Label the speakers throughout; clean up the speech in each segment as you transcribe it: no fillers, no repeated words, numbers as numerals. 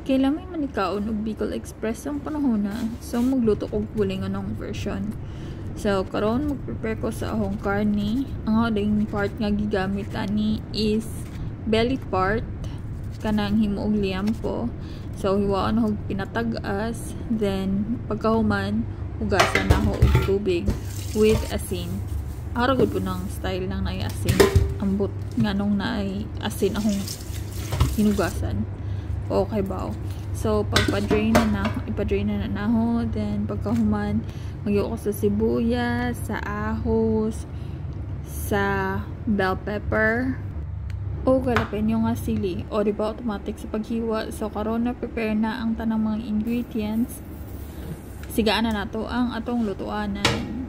Speaker 1: kailan may manikaon og Bicol Express ang panahon na. So magluto og buling anong version. So karon mag-prepare ko sa ahong karne. Ang ading part nga gigamit ani is belly part kanang himuog liampo. So hiwaon og pinatag-as, then pagkahuman hugasan na ho og tubig with asin. Aragod po ng style ng naay asin. Ambot nga nung naay asin akong hinugasan. Okay ba? So pagpa-drain na ipa-drain na ho, then pagkahuman magyo ko sa sibuyas, sa ahos, sa bell pepper, o jalapeno nga sili. O diba automatic sa paghiwa. So karon na prepare na ang tanang mga ingredients. Sigaan na nato ang atong lutuanan.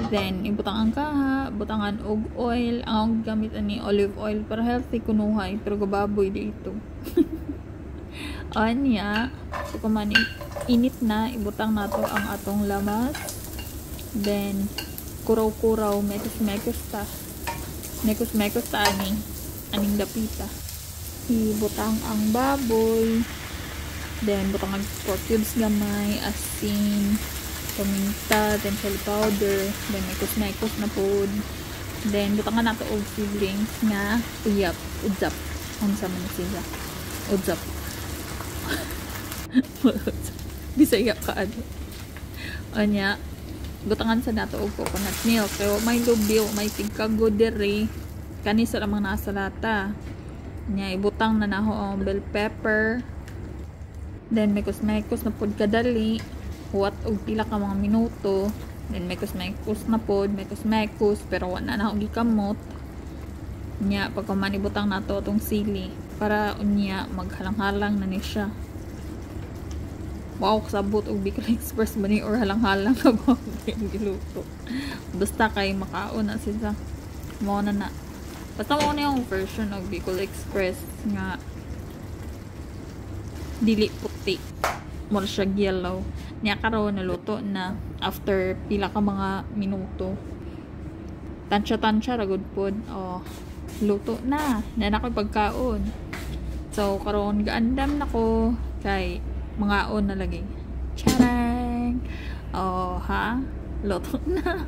Speaker 1: Then ibutang ang kaha, butangan og oil. Ang gamit ani olive oil para healthy kunuhay, pero gababoy dito. Anya, so kuman init na, ibutang nato ang atong lamas. Then kuraw-kuraw, mekos-mekos ta. Mekos-mekos ta aning dapita. Ibutang ang baboy. Then butang ang pork cubes gamay, asin, paminta, then chili powder, then mekos-mekos na pod. Then butangan nato og seedlings nga uyap, udzap. Ang sama na sila. Udzap. Bisaya ka ano. Anya, butangan sa nato og coconut milk. Pero may lubi, may tingkago diri. Kani sa lamang nasa lata. Nya ibutang na naho ang bell pepper. Then mekos-mekos na pod kadali. Huwat og pila ka mga minuto. Then mekos-mekos na pod, mekos-mekos pero wala na og gikamot. Nya pagkaman ibutang nato atong sili para unya maghalang-halang na ni siya. Wow, kasabot og Bicol Express ba ni or halang-halang na ba yung giluto. Basta kay makaon na sila. Mao na. Basta mo na yung version ng Bicol Express nga dili puti. More siya yellow. Niya karon naluto na after pila ka mga minuto. Tansya-tansya ragod pod. Oh, luto na. Na ko'y pagkaon. So karon gaandam nako kay mga on na lagi. Charang! Oh, ha? Luto na.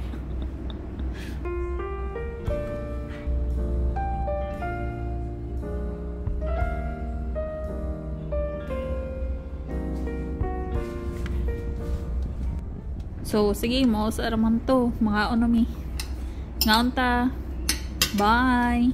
Speaker 1: So, sige mo, sa araman to. Mga on na mi. Ngaon ta. Bye!